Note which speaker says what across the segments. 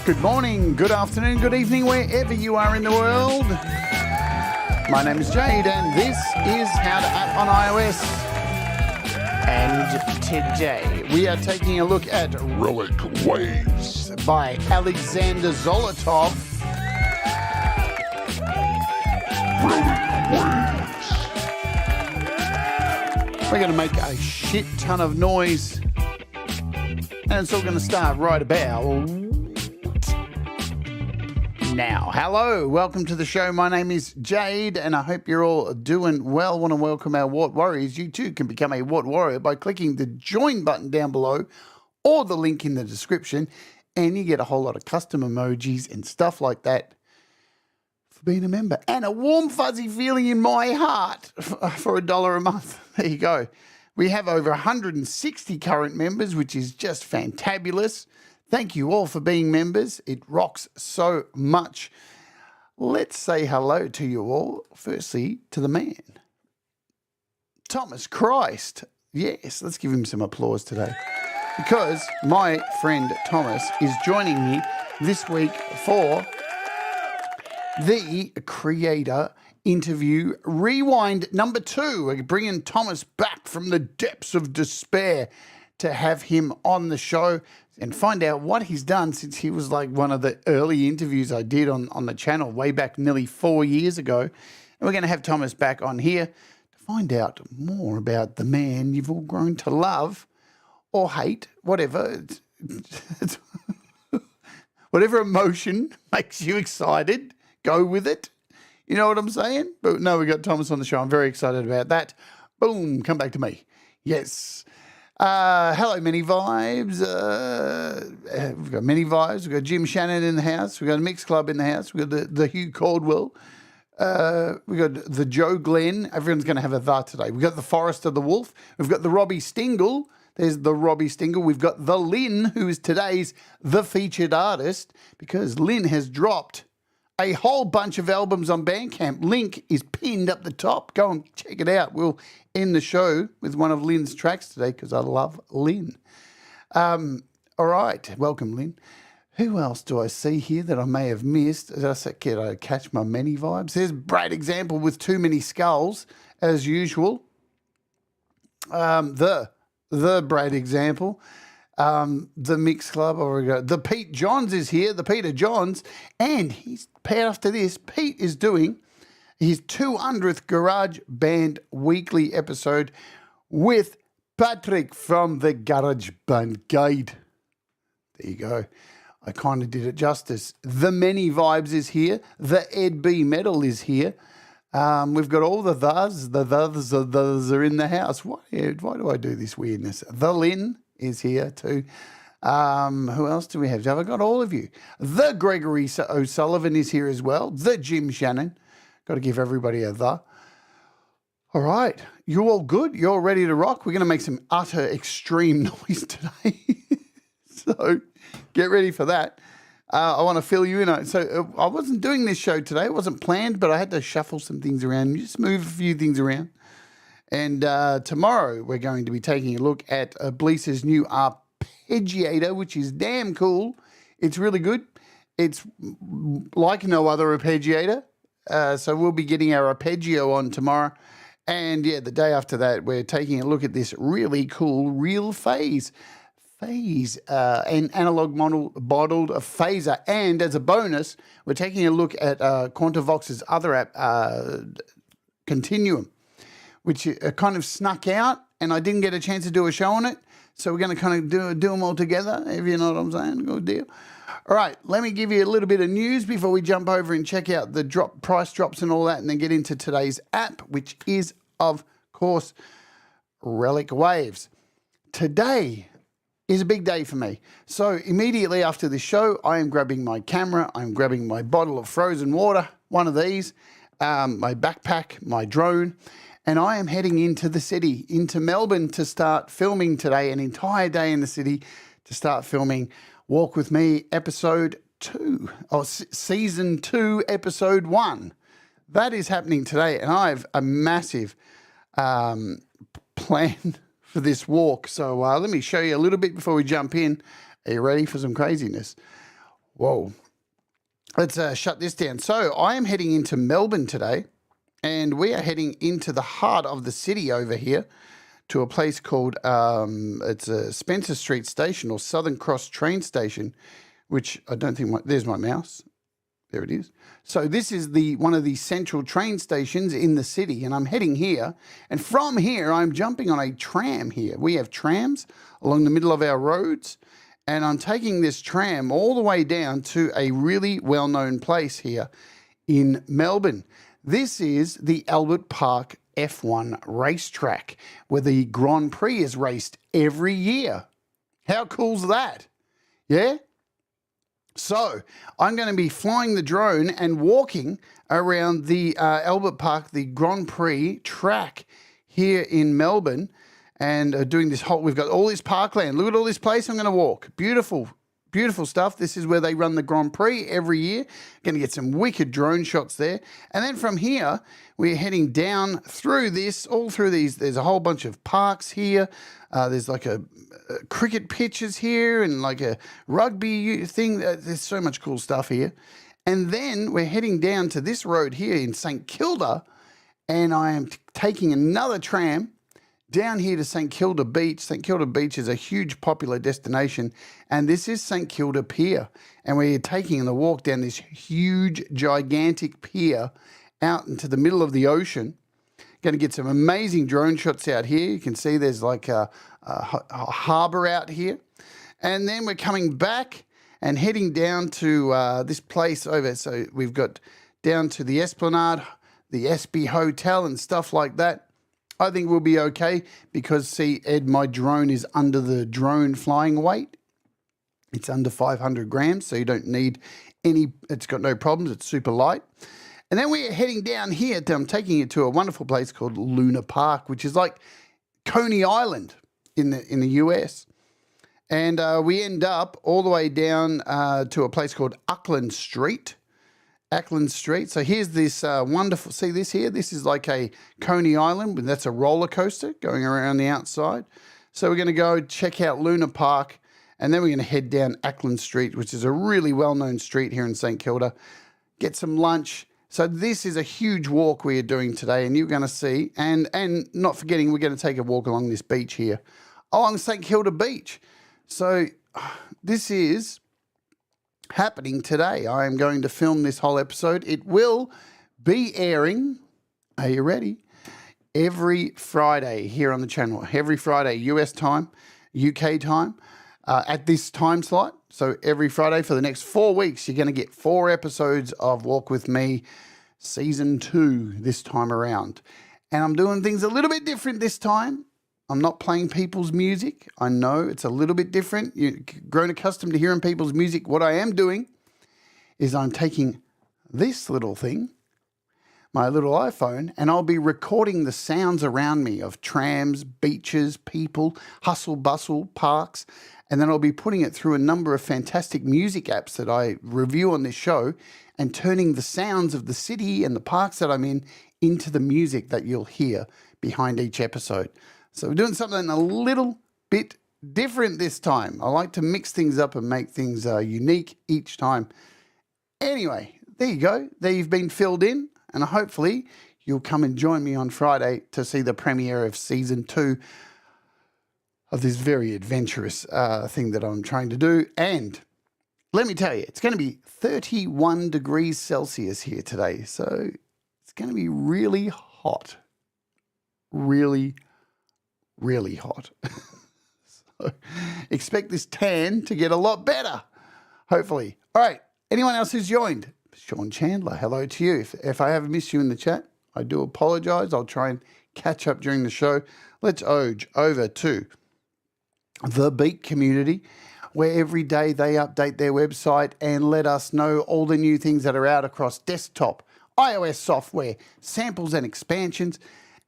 Speaker 1: Good morning, good afternoon, good evening, wherever you are in the world. My name is Jade, and this is How to App on iOS. And today we are taking a look at Relic Waves by Alexander Zolotov. Relic Waves. We're going to make a shit ton of noise, and it's all going to start right about now. Hello, welcome to the show. My name is Jade, and I hope you're all doing well. I want to welcome our Watt Warriors. You too can become a Watt Warrior by clicking the join button down below or the link in the description, and you get a whole lot of custom emojis and stuff like that for being a member, and a warm fuzzy feeling in my heart for $1 a month. There you go. We have over 160 current members, which is just fantabulous. Thank you all for being members. It rocks so much. Let's say hello to you all. Firstly, to the man, Thomas Christ. Yes, let's give him some applause today, because my friend Thomas is joining me this week for the Creator Interview Rewind number 2. We're bringing Thomas back from the depths of despair to have him on the show and find out what he's done since he was like one of the early interviews I did on the channel way back nearly 4 years ago. And we're going to have Thomas back on here to find out more about the man you've all grown to love or hate, whatever. Whatever emotion makes you excited, go with it. You know what I'm saying? But no, we got Thomas on the show. I'm very excited about that. Boom, come back to me. Yes. Hello, Many Vibes. We've got Many Vibes. We've got Jim Shannon in the house. We've got a Mix Club in the house. We've got the Hugh Caldwell. We've got the Joe Glenn. Everyone's going to have a the today. We've got the Forest of the Wolf. We've got the Robbie Stingle. There's the Robbie Stingle. We've got the Lynn, who is today's the featured artist, because Lynn has dropped a whole bunch of albums on Bandcamp. Link is pinned up the top. Go and check it out. We'll end the show with one of Lynn's tracks today because I love Lynn. All right. Welcome, Lynn. Who else do I see here that I may have missed? Did I catch my Many Vibes? There's Brad Example with Too Many Skulls, as usual. The Brad Example. The Mix Club, or we go. The Pete Johns is here, the Peter Johns, and he's after this. Pete is doing his 200th Garage Band weekly episode with Patrick from the Garage Band Guide. There you go. I kind of did it justice. The Many Vibes is here. The Ed B Metal is here. We've got all the thes are in the house. Why do I do this weirdness? The Lynn is here too. Who else do we have? Have I got all of you? The Gregory O'Sullivan is here as well. The Jim Shannon. Got to give everybody a the. All right. You all good? You're all ready to rock? We're going to make some utter extreme noise today. So get ready for that. I want to fill you in on it. So I wasn't doing this show today. It wasn't planned, but I had to shuffle some things around, just move a few things around. And tomorrow we're going to be taking a look at Blease's new arpeggiator, which is damn cool. It's really good. It's like no other arpeggiator. So we'll be getting our arpeggio on tomorrow. And yeah, the day after that, we're taking a look at this really cool real phase, an analog modeled phaser. And as a bonus, we're taking a look at Quantavox's other app, Continuum, which kind of snuck out, and I didn't get a chance to do a show on it. So we're going to kind of do them all together, if you know what I'm saying. Good deal. All right, let me give you a little bit of news before we jump over and check out the price drops and all that, and then get into today's app, which is, of course, Relic Waves. Today is a big day for me. So immediately after this show, I am grabbing my camera, I'm grabbing my bottle of frozen water, one of these, my backpack, my drone, and I am heading into the city, into Melbourne, to start filming today, an entire day in the city, to start filming Walk With Me episode 2, or season 2, episode 1. That is happening today, and I have a massive plan for this walk. So let me show you a little bit before we jump in. Are you ready for some craziness? Whoa. Let's shut this down. So I am heading into Melbourne today, and we are heading into the heart of the city over here to a place called, it's a Spencer Street Station or Southern Cross train station, which I don't think, there's my mouse. There it is. So this is one of the central train stations in the city, and I'm heading here. And from here, I'm jumping on a tram here. We have trams along the middle of our roads, and I'm taking this tram all the way down to a really well-known place here in Melbourne. This is the Albert Park F1 racetrack, where the Grand Prix is raced every year. How cool's that? Yeah? So I'm going to be flying the drone and walking around the Albert Park, the Grand Prix track here in Melbourne, and doing this whole, we've got all this parkland. Look at all this place I'm going to walk. Beautiful, beautiful stuff. This is where they run the Grand Prix every year. Going to get some wicked drone shots there. And then from here, we're heading down through this, all through these. There's a whole bunch of parks here. There's like a cricket pitches here and like a rugby thing. There's so much cool stuff here. And then we're heading down to this road here in St Kilda, and I am taking another tram down here to St Kilda Beach. St Kilda Beach is a huge popular destination, and this is St Kilda Pier. And we're taking the walk down this huge, gigantic pier out into the middle of the ocean. Going to get some amazing drone shots out here. You can see there's like a harbour out here. And then we're coming back and heading down to this place over. So we've got down to the Esplanade, the SB Hotel and stuff like that. I think we'll be okay because, see, Ed, my drone is under the drone flying weight. It's under 500 grams, so you don't need any, it's got no problems. It's super light. And then we're heading down here. I'm taking you to a wonderful place called Luna Park, which is like Coney Island in the US. And we end up all the way down to a place called Auckland Street. Auckland Street. So here's this wonderful, see this here? This is like a Coney Island, that's a roller coaster going around the outside. So we're going to go check out Luna Park, and then we're going to head down Auckland Street, which is a really well-known street here in St Kilda, get some lunch. So this is a huge walk we are doing today, and you're going to see, and not forgetting, we're going to take a walk along this beach here, along St Kilda Beach. So this is happening today. I am going to film this whole episode. It will be airing, are you ready? Every Friday here on the channel. Every Friday, US time, UK time, at this time slot. So every Friday for the next 4 weeks, you're going to get 4 episodes of Walk With Me Season 2 this time around. And I'm doing things a little bit different this time. I'm not playing people's music. I know it's a little bit different. You've grown accustomed to hearing people's music. What I am doing is I'm taking this little thing, my little iPhone, and I'll be recording the sounds around me of trams, beaches, people, hustle, bustle, parks, and then I'll be putting it through a number of fantastic music apps that I review on this show and turning the sounds of the city and the parks that I'm in into the music that you'll hear behind each episode. So we're doing something a little bit different this time. I like to mix things up and make things unique each time. Anyway, there you go. There you've been filled in, and hopefully you'll come and join me on Friday to see the premiere of Season 2 of this very adventurous thing that I'm trying to do. And let me tell you, it's going to be 31 degrees Celsius here today. So it's going to be really hot. Really hot. So expect this tan to get a lot better, hopefully. All right, anyone else who's joined? Sean Chandler, hello to you. If I have missed you in the chat, I do apologize. I'll try and catch up during the show. Let's oge over to the Beat community, where every day they update their website and let us know all the new things that are out across desktop, iOS software, samples and expansions.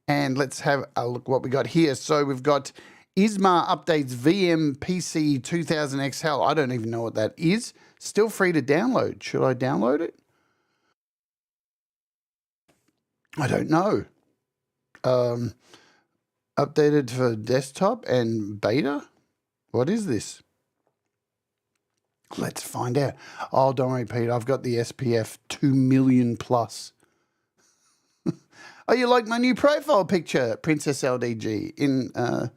Speaker 1: And let's have a look what we got here. So we've got Isma updates VM PC 2000 XL. I don't even know what that is. Still free to download. Should I download it? I don't know. Updated for desktop and beta? What is this? Let's find out. Oh, don't worry, Pete. I've got the SPF 2 million plus. Oh, you like my new profile picture, Princess LDG?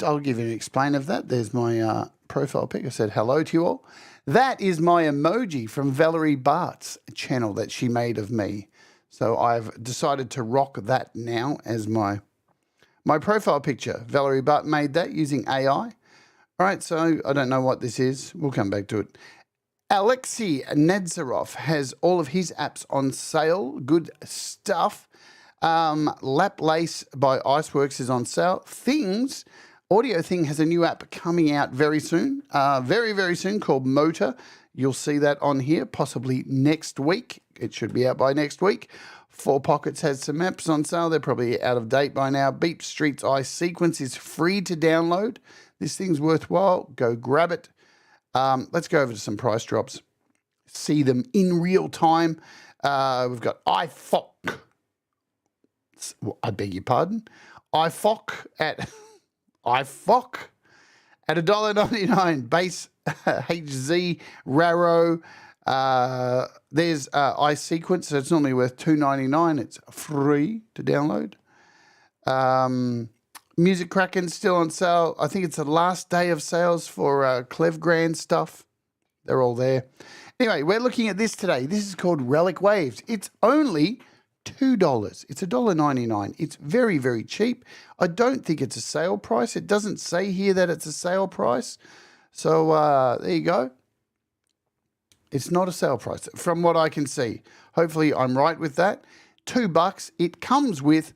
Speaker 1: I'll give you an explain of that. There's my profile pic. I said hello to you all. That is my emoji from Valerie Bart's channel that she made of me. So I've decided to rock that now as my profile picture. Valerie Bart made that using AI. All right, so I don't know what this is. We'll come back to it. Alexei Nadzarov has all of his apps on sale. Good stuff. Lap Lace by Iceworks is on sale. Things, Audio Thing has a new app coming out very soon, very, very soon, called Motor. You'll see that on here, possibly next week. It should be out by next week. 4 Pockets has some apps on sale. They're probably out of date by now. Beep Street's iSequence is free to download. This thing's worthwhile. Go grab it. Let's go over to some price drops. See them in real time. We've got iFoc. I beg your pardon. iFoc at $1.99. Base HZ Raro. There's iSequence, so it's normally worth $2.99. It's free to download. Music Kraken's still on sale. I think it's the last day of sales for Clev Grand stuff. They're all there. Anyway, we're looking at this today. This is called Relic Waves. It's only $2. It's $1.99. It's very, very cheap. I don't think it's a sale price. It doesn't say here that it's a sale price. So there you go. It's not a sale price from what I can see. Hopefully I'm right with that. $2. It comes with,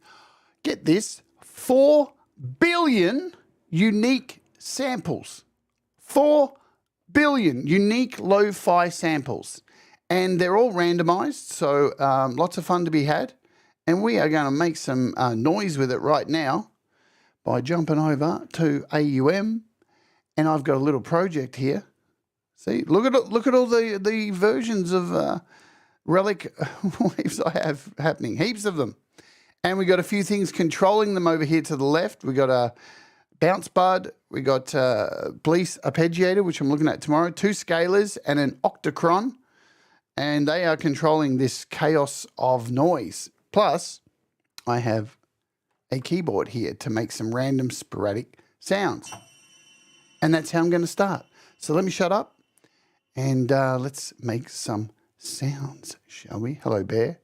Speaker 1: get this, 4 billion unique samples. 4 billion unique lo-fi samples. And they're all randomized, so lots of fun to be had. And we are going to make some noise with it right now by jumping over to AUM. And I've got a little project here. See, look at all the versions of Relic Waves I have happening. Heaps of them. And we got a few things controlling them over here to the left. We got a bounce bud. We got Bleece arpeggiator, which I'm looking at tomorrow. 2 scalers and an octachron. And they are controlling this chaos of noise. Plus, I have a keyboard here to make some random sporadic sounds. And that's how I'm going to start. So let me shut up and let's make some sounds, shall we? Hello, Bear.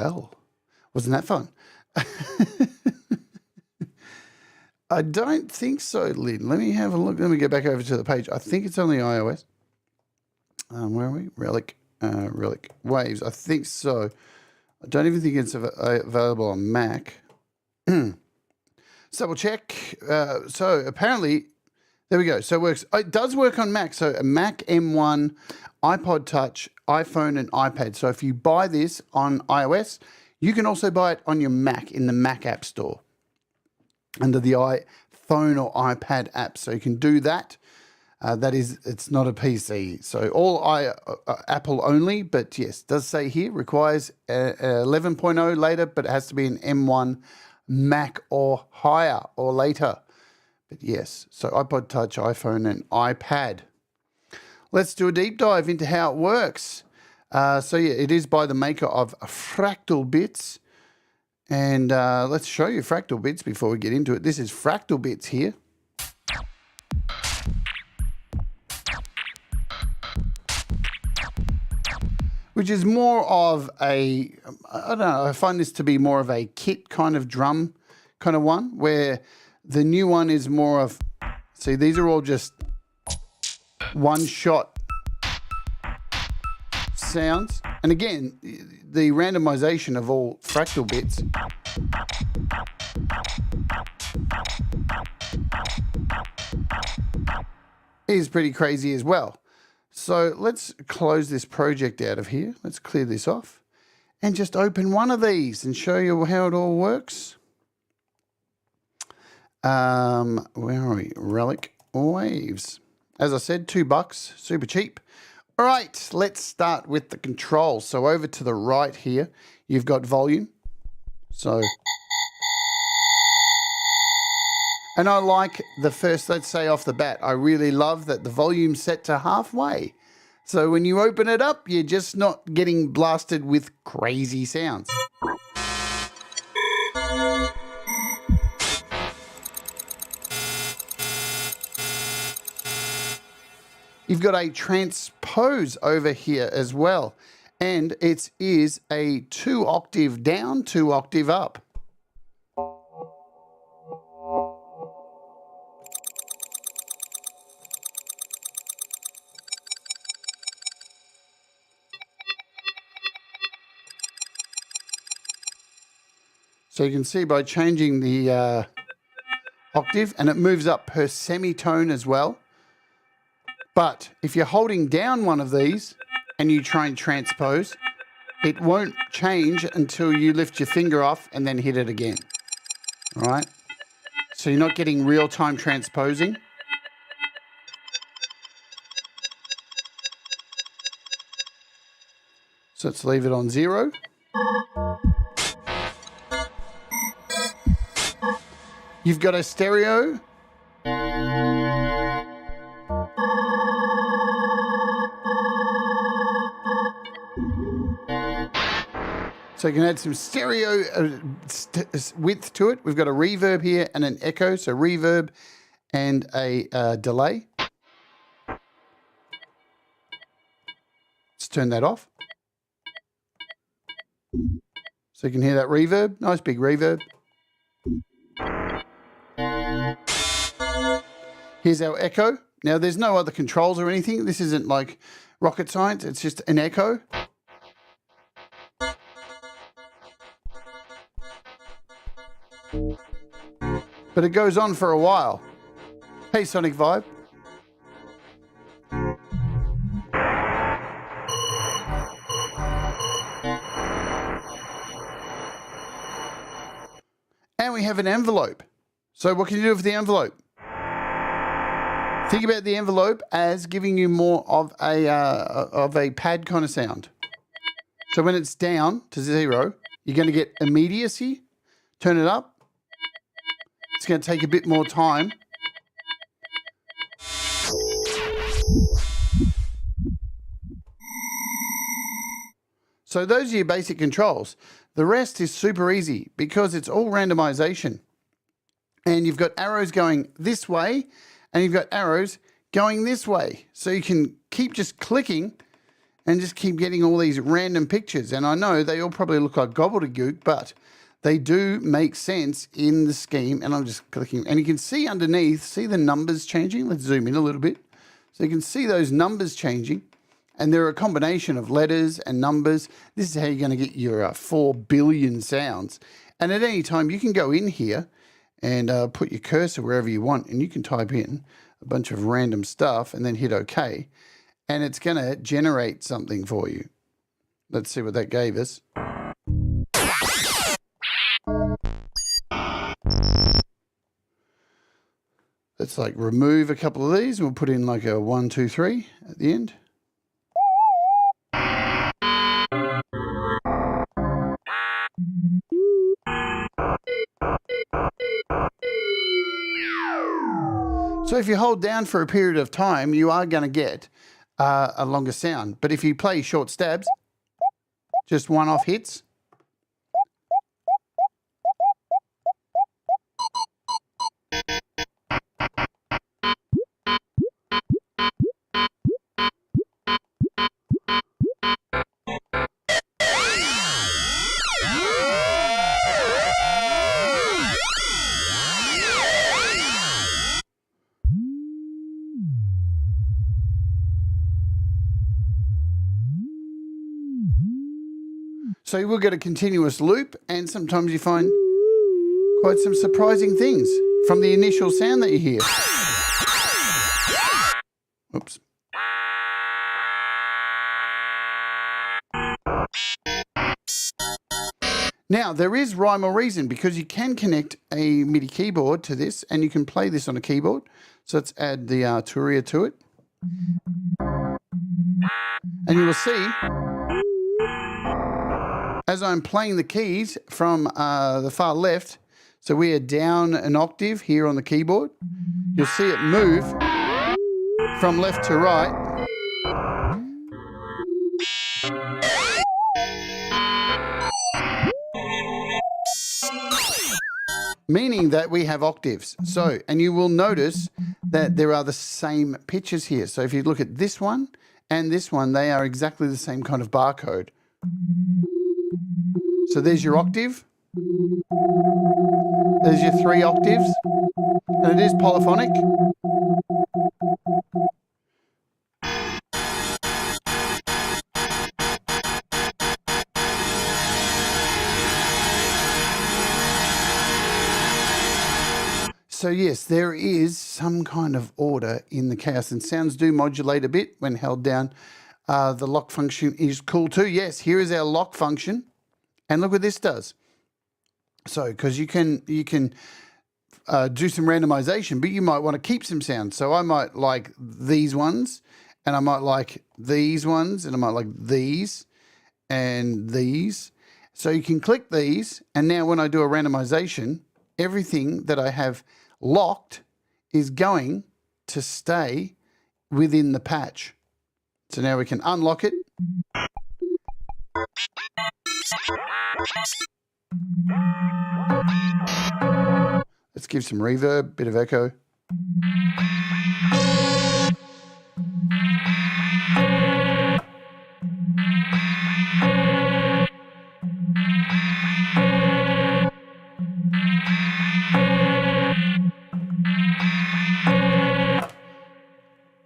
Speaker 1: Well, wasn't that fun? I don't think so, Lynn. Let me have a look. Let me get back over to the page. I think it's only iOS. Where are we? Relic Waves. I think so. I don't even think it's available on Mac. So we'll check. So apparently, there we go. So it works. It does work on Mac. So a Mac M1, iPod Touch, iPhone, and iPad. So if you buy this on iOS, you can also buy it on your Mac in the Mac App Store under the iPhone or iPad app. So you can do that. That is, it's not a PC. So all Apple only, but yes, does say here requires 11.0 later, but it has to be an M1 Mac or higher or later. But yes, so iPod Touch, iPhone, and iPad. Let's do a deep dive into how it works. So yeah, it is by the maker of Fractal Bits. And let's show you Fractal Bits before we get into it. This is Fractal Bits here. Which is more of a, I don't know, I find this to be more of a kit kind of drum kind of one, where the new one is more of, see, these are all just one-shot sounds. And again, the randomization of all Fractal Bits is pretty crazy as well. So let's close this project out of here. Let's clear this off and just open one of these and show you how it all works. Where are we? Relic Waves. As I said, $2, super cheap. All right, let's start with the controls. So over to the right here, you've got volume. So, and I like the first, let's say off the bat, I really love that the volume's set to halfway. So when you open it up, you're just not getting blasted with crazy sounds. You've got a transpose over here as well. And it is a 2 octave down, 2 octave up. So you can see by changing the octave, and it moves up per semitone as well. But if you're holding down one of these and you try and transpose, it won't change until you lift your finger off and then hit it again. All right? So you're not getting real-time transposing. So let's leave it on 0. You've got a stereo. So you can add some stereo width to it. We've got a reverb here and an echo. So reverb and a delay. Let's turn that off. So you can hear that reverb. Nice big reverb. Here's our echo. Now there's no other controls or anything. This isn't like rocket science. It's just an echo. But it goes on for a while. Hey, Sonic Vibe. And we have an envelope. So what can you do with the envelope? Think about the envelope as giving you more of a pad kind of sound. So when it's down to 0, you're going to get immediacy. Turn it up. It's going to take a bit more time. So those are your basic controls. The rest is super easy because it's all randomization. And you've got arrows going this way and you've got arrows going this way. So you can keep just clicking and just keep getting all these random pictures. And I know they all probably look like gobbledygook, but they do make sense in the scheme. And I'm just clicking, and you can see underneath, see the numbers changing? Let's zoom in a little bit. So you can see those numbers changing, and they're a combination of letters and numbers. This is how you're going to get your 4 billion sounds. And at any time, you can go in here and put your cursor wherever you want, and you can type in a bunch of random stuff and then hit OK, and it's going to generate something for you. Let's see what that gave us. Let's like remove a couple of these, and we'll put in like a 1, 2, 3 at the end. So if you hold down for a period of time, you are going to get a longer sound. But if you play short stabs, just one-off hits, so you will get a continuous loop, and sometimes you find quite some surprising things from the initial sound that you hear. Oops. Now, there is rhyme or reason, because you can connect a MIDI keyboard to this, and you can play this on a keyboard. So let's add the Turia to it. And you will see, as I'm playing the keys from the far left, so we are down an octave here on the keyboard, you'll see it move from left to right. Meaning that we have octaves. So, and you will notice that there are the same pitches here. So if you look at this one and this one, they are exactly the same kind of barcode. So there's your octave. There's your 3 octaves. And it is polyphonic. So yes, there is some kind of order in the chaos, and sounds do modulate a bit when held down. The lock function is cool too. Yes, here is our lock function, and look what this does. So, because you can do some randomization, but you might want to keep some sounds. So I might like these ones, and I might like these ones, and I might like these and these. So you can click these, and now when I do a randomization, everything that I have locked is going to stay within the patch. So now we can unlock it. Let's give some reverb, bit of echo.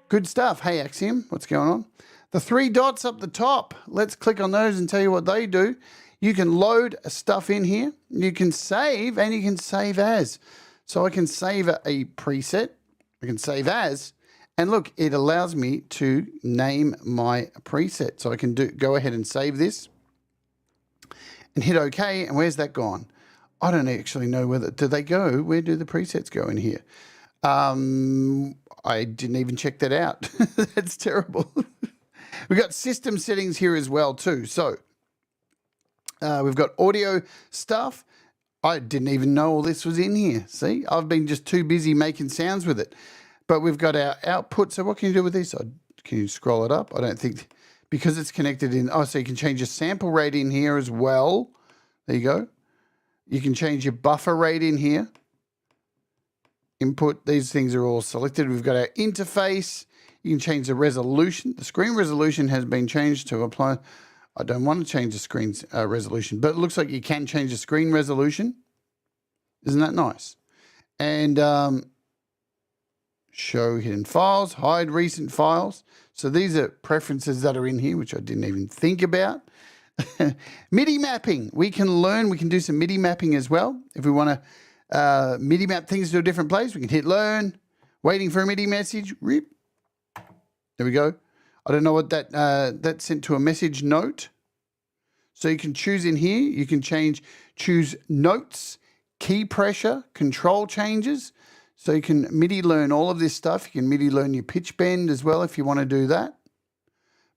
Speaker 1: Good stuff. Hey, Axiom, what's going on? The 3 dots up the top, let's click on those and tell you what they do. You can load stuff in here. You can save, and you can save as. So I can save a preset. I can save as. And look, it allows me to name my preset. So I can go ahead and save this and hit OK. And where's that gone? I don't actually know whether, do they go? Where do the presets go in here? I didn't even check that out. That's terrible. We've got system settings here as well too. So we've got audio stuff. I didn't even know all this was in here. See, I've been just too busy making sounds with it. But we've got our output. So what can you do with this? Can you scroll it up? I don't think, because it's connected in. Oh, so you can change your sample rate in here as well. There you go. You can change your buffer rate in here. input. These things are all selected. We've got our interface. You can change the resolution. The screen resolution has been changed to apply. I don't want to change the screen resolution, but it looks like you can change the screen resolution. Isn't that nice? And show hidden files, hide recent files. So these are preferences that are in here, which I didn't even think about. MIDI mapping. We can do some MIDI mapping as well. If we want to MIDI map things to a different place, we can hit learn, waiting for a MIDI message. Rip. There we go. I don't know what that's sent to a message note. So you can choose in here, you can choose notes, key pressure, control changes. So you can MIDI learn all of this stuff. You can MIDI learn your pitch bend as well if you want to do that.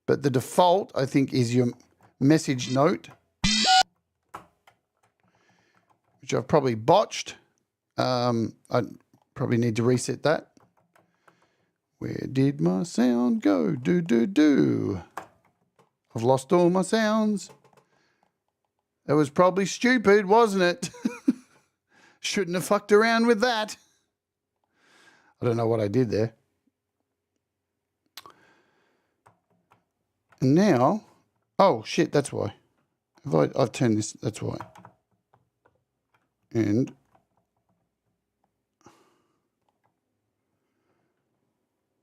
Speaker 1: But the default, I think, is your message note, which I've probably botched. I probably need to reset that. Where did my sound go? Do, do, do. I've lost all my sounds. That was probably stupid, wasn't it? Shouldn't have fucked around with that. I don't know what I did there. And now, oh shit, that's why. I've turned this, that's why. And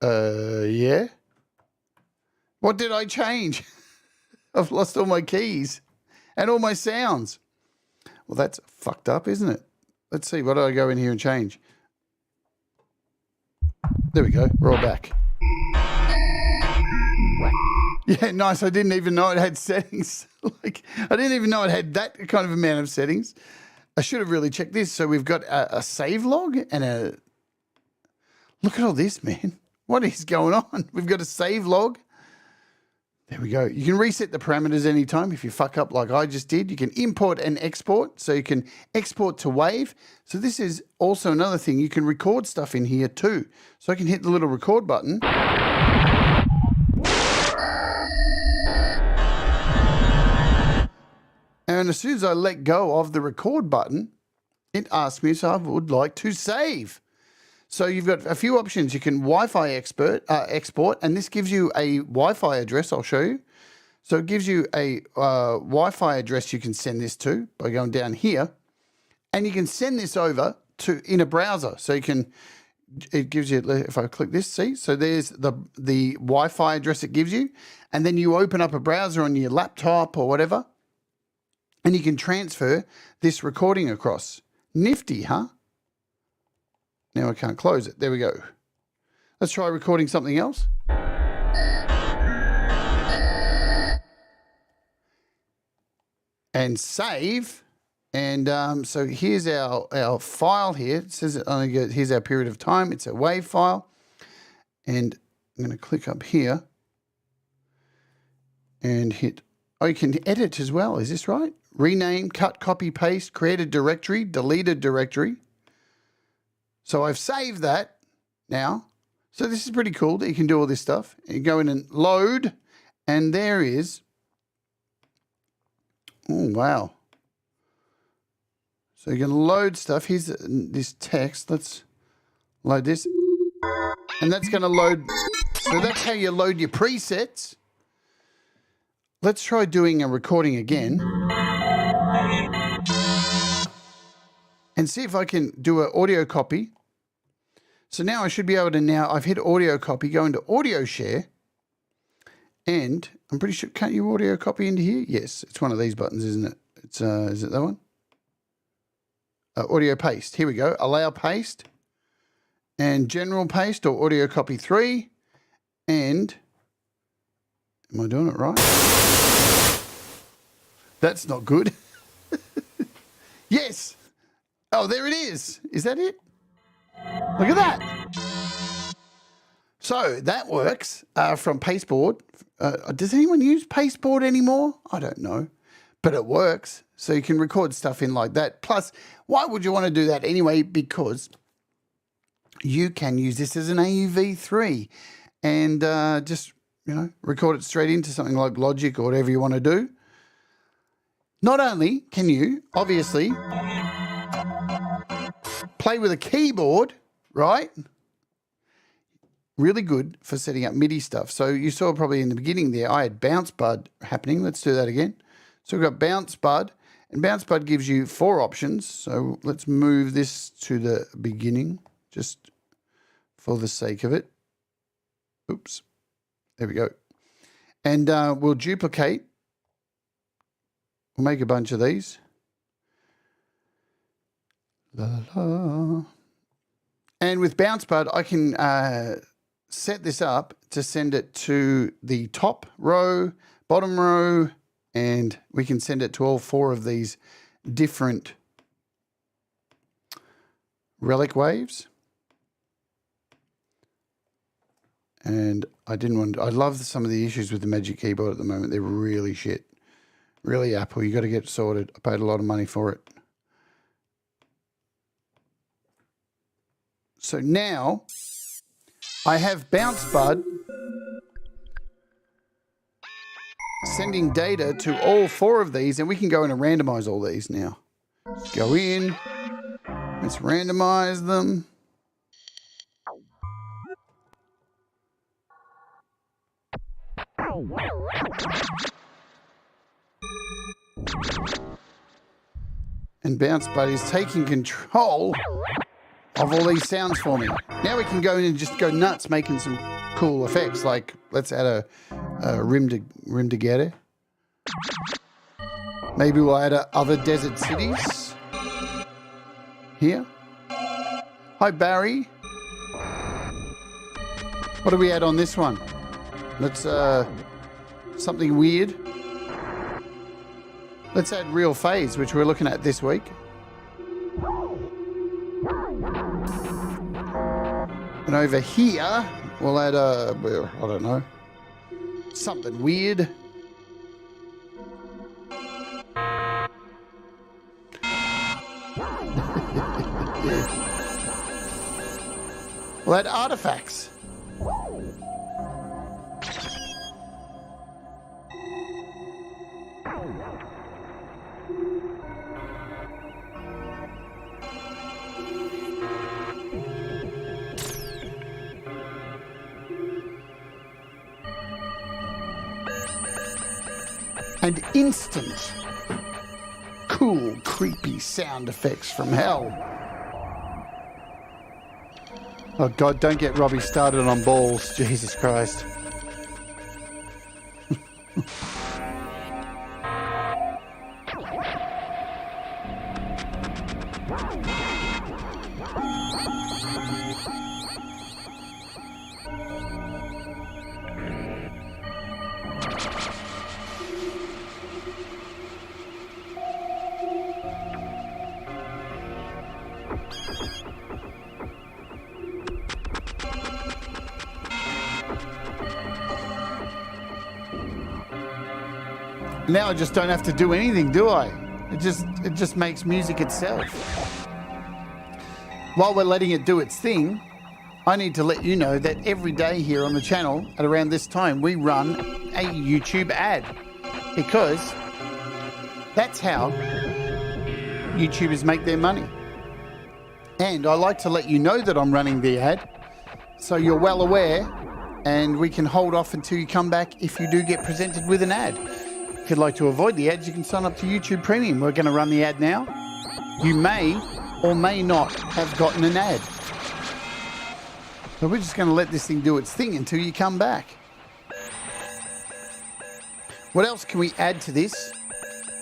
Speaker 1: yeah. What did I change? I've lost all my keys and all my sounds. Well, that's fucked up, isn't it? Let's see, what do I go in here and change? There we go, we're all back. Yeah, nice. I didn't even know it had settings. I didn't even know it had that kind of amount of settings. I should have really checked this. So we've got a save log and a... Look at all this, man. What is going on? We've got a save log. There we go. You can reset the parameters anytime if you fuck up like I just did. You can import and export. So you can export to WAV. So this is also another thing. You can record stuff in here too. So I can hit the little record button. And as soon as I let go of the record button, it asks me if I would like to save. So you've got a few options. You can Wi-Fi export, and this gives you a Wi-Fi address. I'll show you. So it gives you a Wi-Fi address you can send this to by going down here, and you can send this over to in a browser. So you can, it gives you, if I click this, see, so there's the Wi-Fi address it gives you, and then you open up a browser on your laptop or whatever, and you can transfer this recording across. Nifty, huh? Now I can't close it. There we go. Let's try recording something else. And save. And so here's our file here. It says it only goes, here's our period of time. It's a WAV file. And I'm going to click up here and hit, oh, you can edit as well. Is this right? Rename, cut, copy, paste, create a directory, delete a directory. So I've saved that now. So this is pretty cool that you can do all this stuff. You go in and load, and there is, oh, wow. So you can load stuff. Here's this text. Let's load this. And that's going to load. So that's how you load your presets. Let's try doing a recording again. And see if I can do an audio copy. So now I should be able to I've hit audio copy, go into audio share, and I'm pretty sure, can't you audio copy into here? Yes, it's one of these buttons, isn't it? It's is it that one? Audio paste, here we go, allow paste, and general paste or audio copy 3, and, am I doing it right? That's not good. Yes. Oh, there it is. Is that it? Look at that. So that works from Pasteboard. Does anyone use Pasteboard anymore? I don't know. But it works. So you can record stuff in like that. Plus, why would you want to do that anyway? Because you can use this as an AUV3 and just, you know, record it straight into something like Logic or whatever you want to do. Not only can you, obviously, play with a keyboard, right? Really good for setting up MIDI stuff. So you saw probably in the beginning there, I had bounce bud happening. Let's do that again. So we've got bounce bud, and bounce bud gives you 4 options. So let's move this to the beginning just for the sake of it. Oops. There we go. And we'll duplicate. We'll make a bunch of these. La, la, la. And with bounce bud, I can set this up to send it to the top row, bottom row, and we can send it to all 4 of these different Relic Waves. And I love some of the issues with the MIDI Keyboard at the moment. They're really shit. Really Apple. You got to get sorted. I paid a lot of money for it. So now I have bounce bud sending data to all 4 of these, and we can go in and randomize all these now. Let's go in. Let's randomize them. And bounce bud is taking control of all these sounds for me. Now we can go in and just go nuts making some cool effects, like let's add a rim together. Maybe we'll add other desert cities here. Hi Barry. What do we add on this one? Let's something weird. Let's add real phase, which we're looking at this week. And over here, we'll add I don't know, something weird. We'll add artifacts. And instant, cool, creepy sound effects from hell. Oh God, don't get Robbie started on balls, Jesus Christ. Now I just don't have to do anything, do I? It just makes music itself. While we're letting it do its thing, I need to let you know that every day here on the channel at around this time we run a YouTube ad, because that's how YouTubers make their money. And I like to let you know that I'm running the ad so you're well aware, and we can hold off until you come back if you do get presented with an ad. If you'd like to avoid the ads, you can sign up to YouTube Premium. We're going to run the ad now. You may or may not have gotten an ad. So we're just going to let this thing do its thing until you come back. What else can we add to this?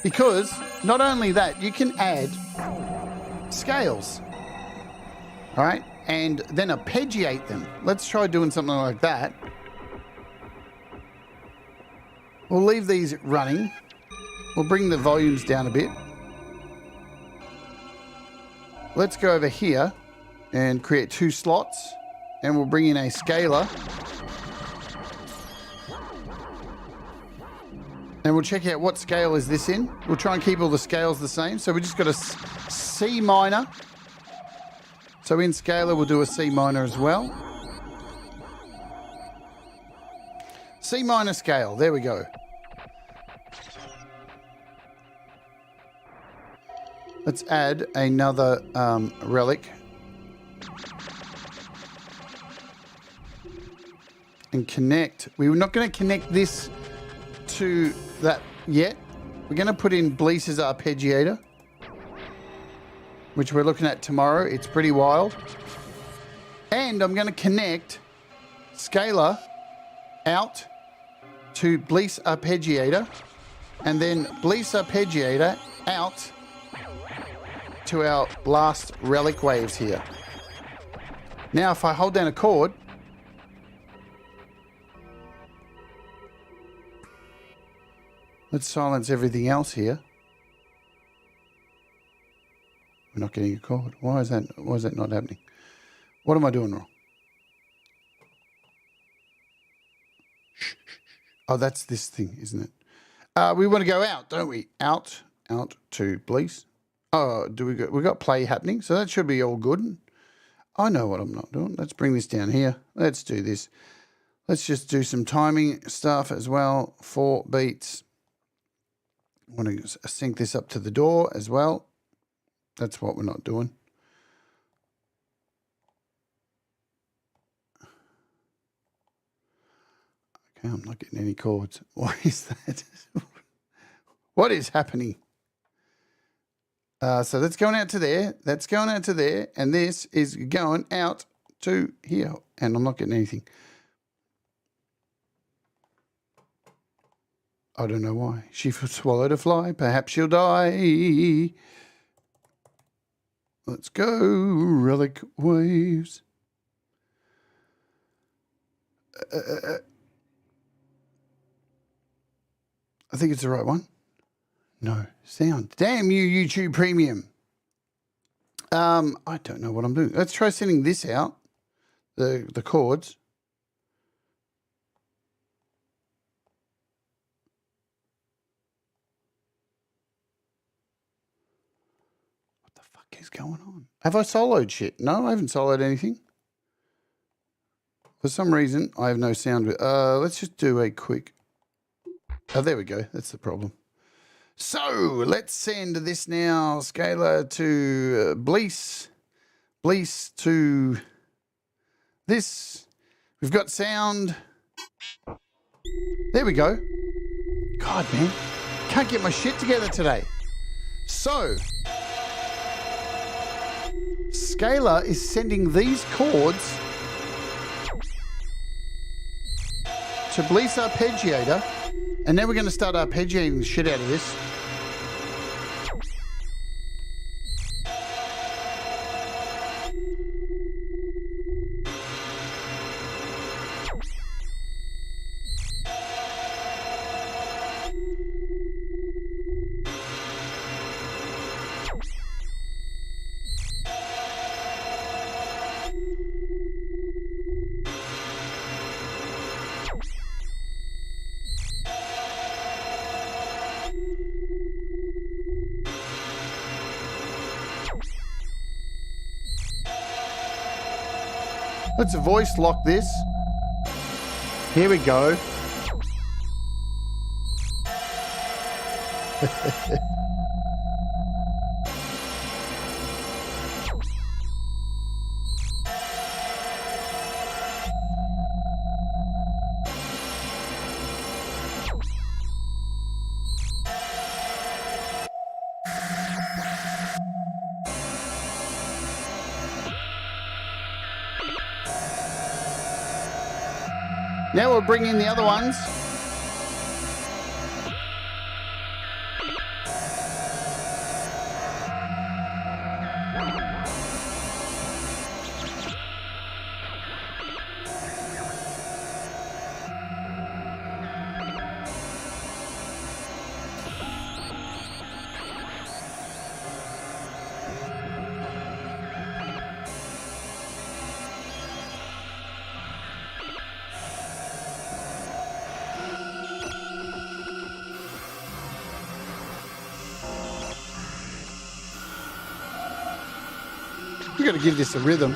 Speaker 1: Because not only that, you can add scales. All right? And then arpeggiate them. Let's try doing something like that. We'll leave these running. We'll bring the volumes down a bit. Let's go over here and create 2 slots, and we'll bring in a scaler. And we'll check out what scale is this in. We'll try and keep all the scales the same. So we just got a C minor. So in scaler, we'll do a C minor as well. C minor scale, there we go. Let's add another relic. and connect. We're not going to connect this to that yet. We're going to put in Blease's arpeggiator, which we're looking at tomorrow. It's pretty wild. And I'm going to connect Scalar out to Blease arpeggiator, and then Blease arpeggiator out to our last Relic Waves here. Now, if I hold down a chord, let's silence everything else here. We're not getting a chord. Why is that not happening? What am I doing wrong? Oh, that's this thing, isn't it? We want to go out, don't we? Out to Blease. Oh, we got play happening, so that should be all good. I know what I'm not doing. Let's bring this down here. Let's do this. Let's just do some timing stuff as well. 4 beats. I want to sync this up to the door as well. That's what we're not doing. Okay, I'm not getting any chords. Why is that? What is happening? So that's going out to there. That's going out to there. And this is going out to here. And I'm not getting anything. I don't know why. She swallowed a fly. Perhaps she'll die. Let's go. Relic Waves. I think it's the right one. No sound. Damn you, YouTube Premium. I don't know what I'm doing. Let's try sending this out. The chords. What the fuck is going on? Have I soloed shit? No, I haven't soloed anything. For some reason, I have no sound. Let's just do a quick. Oh, there we go. That's the problem. So let's send this now, Scalar to Blease. Blease to this. We've got sound. There we go. God, man. Can't get my shit together today. So Scalar is sending these chords to Blease arpeggiator. And now we're going to start arpeggiating the shit out of this. Let's voice lock this. Here we go. Now we'll bring in the other ones. You got to give this a rhythm.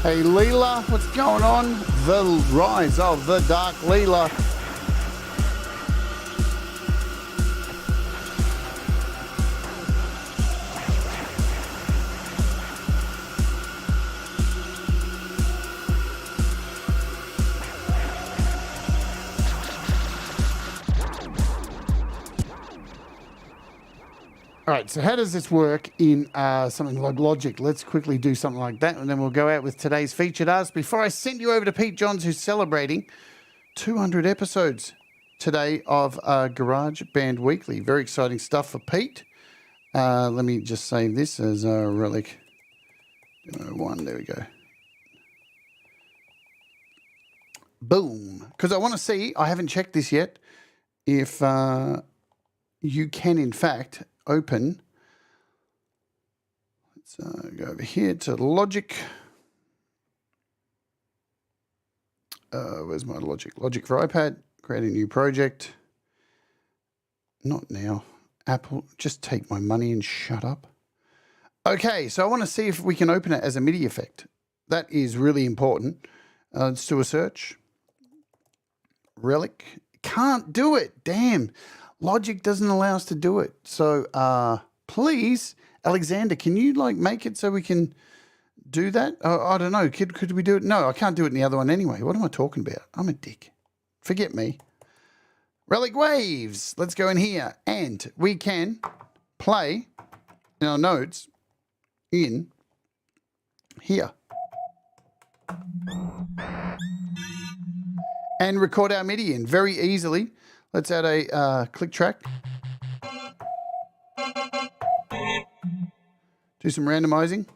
Speaker 1: Hey, Leela, what's going on? The rise of the Dark Leela. All right, so how does this work in something like Logic? Let's quickly do something like that, and then we'll go out with today's featured artist. Before I send you over to Pete Johns, who's celebrating 200 episodes today of Garage Band Weekly. Very exciting stuff for Pete. Let me just save this as a Relic 1. There we go. Boom. Because I want to see, I haven't checked this yet, if you can, in fact, open. Let's go over here to Logic. Where's my Logic? Logic for iPad. Create a new project. Not now. Apple, just take my money and shut up. Okay, so I want to see if we can open it as a MIDI effect. That is really important. Let's do a search. Relic. Can't do it. Damn. Logic doesn't allow us to do it. So please, Alexander, can you like make it so we can do that? I don't know. Could we do it? No, I can't do it in the other one anyway. What am I talking about? I'm a dick. Forget me. Relic Waves. Let's go in here. And we can play our notes in here. And record our MIDI in very easily. Let's add a click track. Do some randomizing.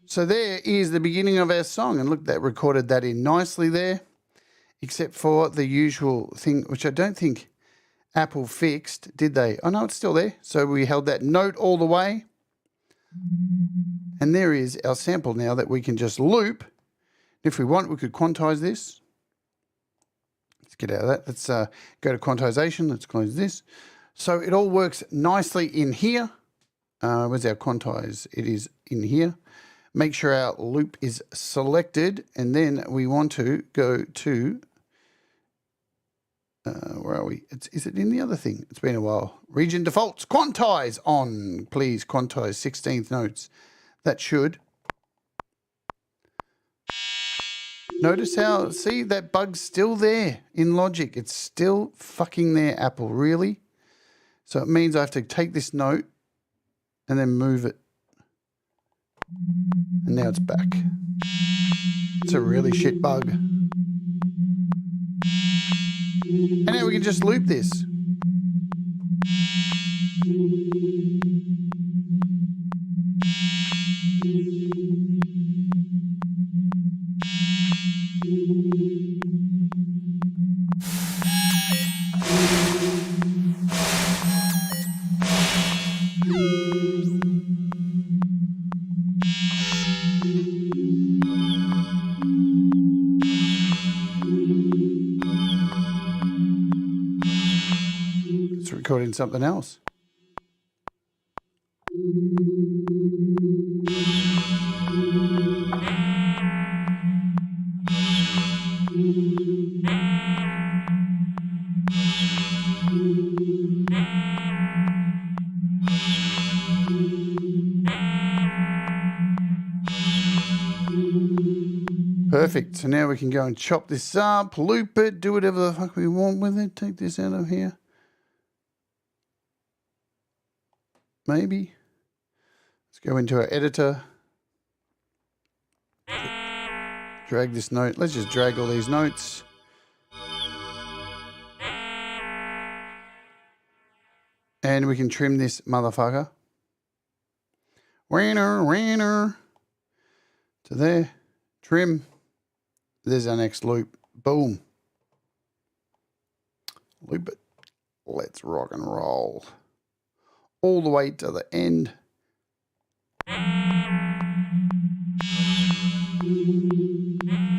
Speaker 1: So there is the beginning of our song, and look, that recorded that in nicely there, except for the usual thing, which I don't think Apple fixed, did they? Oh no, it's still there. So we held that note all the way, and there is our sample now that we can just loop. If we want, we could quantize this. Let's get out of that. Let's go to quantization. Let's close this. So it all works nicely in here. Where's our quantize? It is in here. Make sure our loop is selected, and then we want to go to, where are we? Is it in the other thing? It's been a while. Region defaults, quantize on, please, quantize 16th notes. That should. Notice how, see, that bug's still there in Logic. It's still fucking there, Apple, really? So it means I have to take this note and then move it. And now it's back. It's a really shit bug. And now we can just loop this. Recording something else. Perfect. So now we can go and chop this up, loop it, do whatever the fuck we want with it. Take this out of here. Maybe. Let's go into our editor. Drag this note. Let's just drag all these notes. And we can trim this motherfucker. Winner. To there. Trim. There's our next loop. Boom. Loop it. Let's rock and roll. all the way to the end.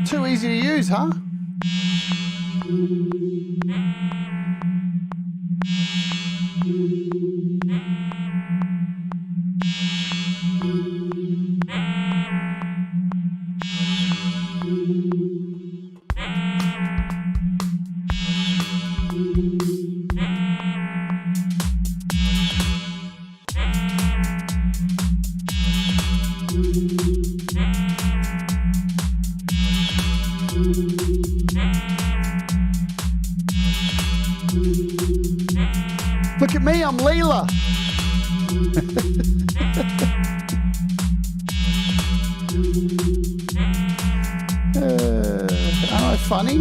Speaker 1: Too easy to use, huh? Look at me, I'm Leela. Aren't I funny?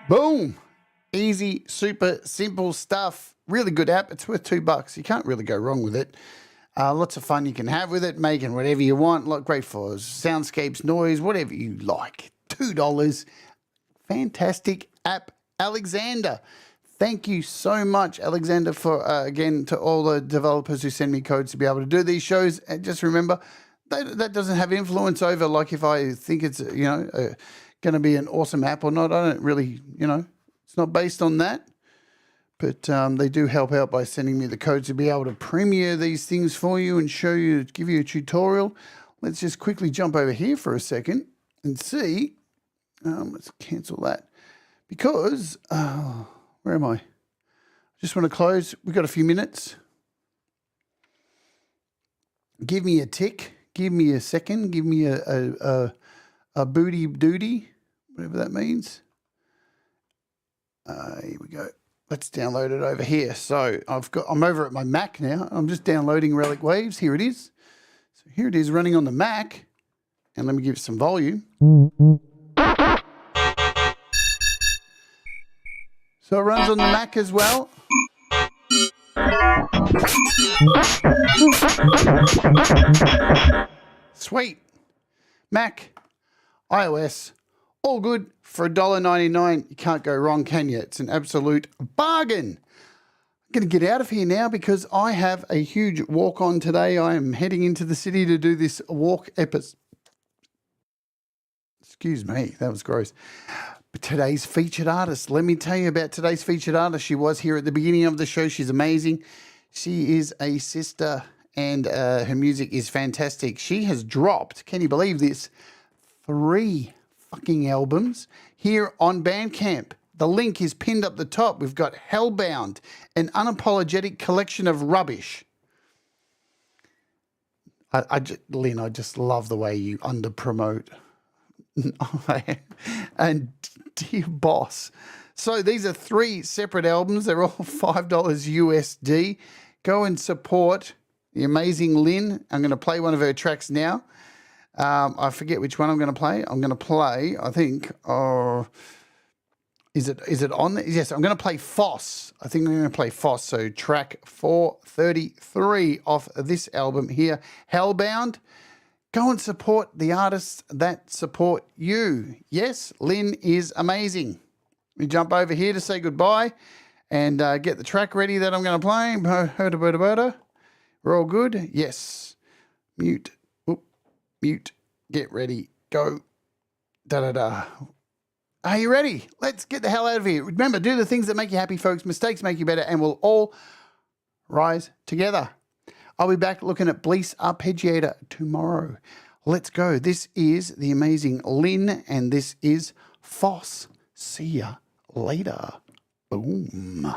Speaker 1: Boom. Easy, super simple stuff. Really good app. It's worth $2. You can't really go wrong with it. Lots of fun you can have with it, making whatever you want. Great for soundscapes, noise, whatever you like. $2. Fantastic app. Alexander, thank you so much, Alexander, for, again, to all the developers who send me codes to be able to do these shows. And just remember, that doesn't have influence over, like, if I think it's, going to be an awesome app or not. I don't really, it's not based on that. But they do help out by sending me the codes to be able to premiere these things for you and show you, give you a tutorial. Let's just quickly jump over here for a second and see. Let's cancel that because, where am I? Just want to close. We've got a few minutes. Give me a tick. Give me a second. Give me a booty doody, whatever that means. Here we go. Let's download it over here. So I'm over at my Mac now. I'm just downloading Relic Waves. Here it is. So here it is running on the Mac. And let me give it some volume. So it runs on the Mac as well. Sweet. Mac, iOS, all good for $1.99. You can't go wrong, can you? It's an absolute bargain. I'm going to get out of here now because I have a huge walk on today. I am heading into the city to do this walk episode. Excuse me, that was gross. But today's featured artist, let me tell you about today's featured artist. She was here at the beginning of the show. She's amazing. She is a sister and her music is fantastic. She has dropped, can you believe this, 3 fucking albums here on Bandcamp. The link is pinned up the top. We've got Hellbound, an unapologetic collection of rubbish. Lynn, I just love the way you under-promote. And dear boss. So these are 3 separate albums. They're all $5 USD. Go and support the amazing Lynn. I'm going to play one of her tracks now. I forget which one I'm going to play. I'm going to play, I think, is it on there? Yes, I'm going to play Foss. I think I'm going to play Foss. So track 433 off this album here, Hellbound. Go and support the artists that support you. Yes, Lynn is amazing. We jump over here to say goodbye and get the track ready that I'm going to play. We're all good? Yes. Mute. Mute, get ready, go, da-da-da. Are you ready? Let's get the hell out of here. Remember, do the things that make you happy, folks. Mistakes make you better, and we'll all rise together. I'll be back looking at Bleece Arpeggiator tomorrow. Let's go. This is the amazing Lynn, and this is Foss. See ya later. Boom.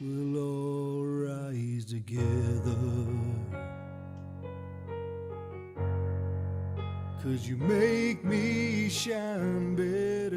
Speaker 2: we'll all rise together. 'Cause you make me shine better.